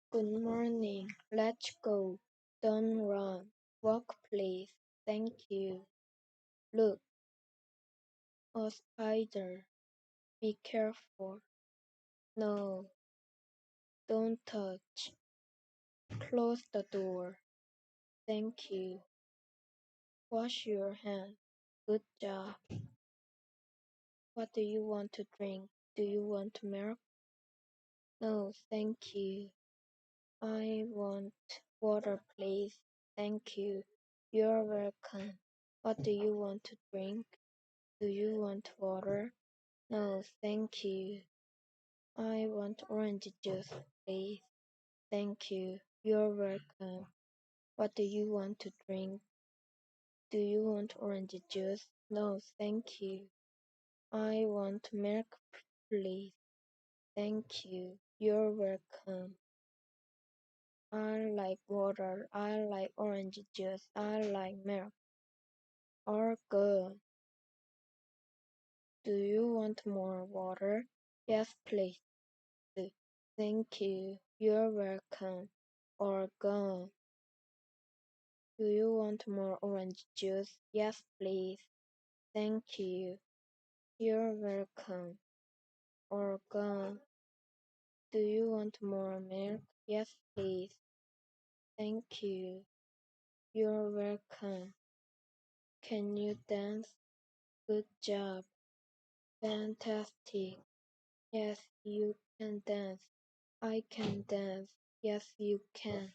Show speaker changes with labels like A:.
A: Good morning. Let's go. Don't run. Walk, please. Thank you. Look, a spider. Be careful. No, don't touch. Close the door. Thank you. Wash your hands. Good job. What do you want to drink? Do you want milk? No, thank you. I want water, please. Thank you. You're welcome. What do you want to drink? Do you want water? No, thank you. I want orange juice, please. Thank you. You're welcome. What do you want to drink? Do you want orange juice? No, thank you. I want milk, please. Thank you. You're welcome. I like water. I like orange juice. I like milk. All good. Do you want more water? Yes, please. Thank you. You're welcome. All gone. Do you want more orange juice? Yes, please. Thank you. You're welcome. All gone. Do you want more milk? Yes, please. Thank you. You're welcome. Can you dance? Good job. Fantastic. Yes, you can dance. I can dance. Yes, you can.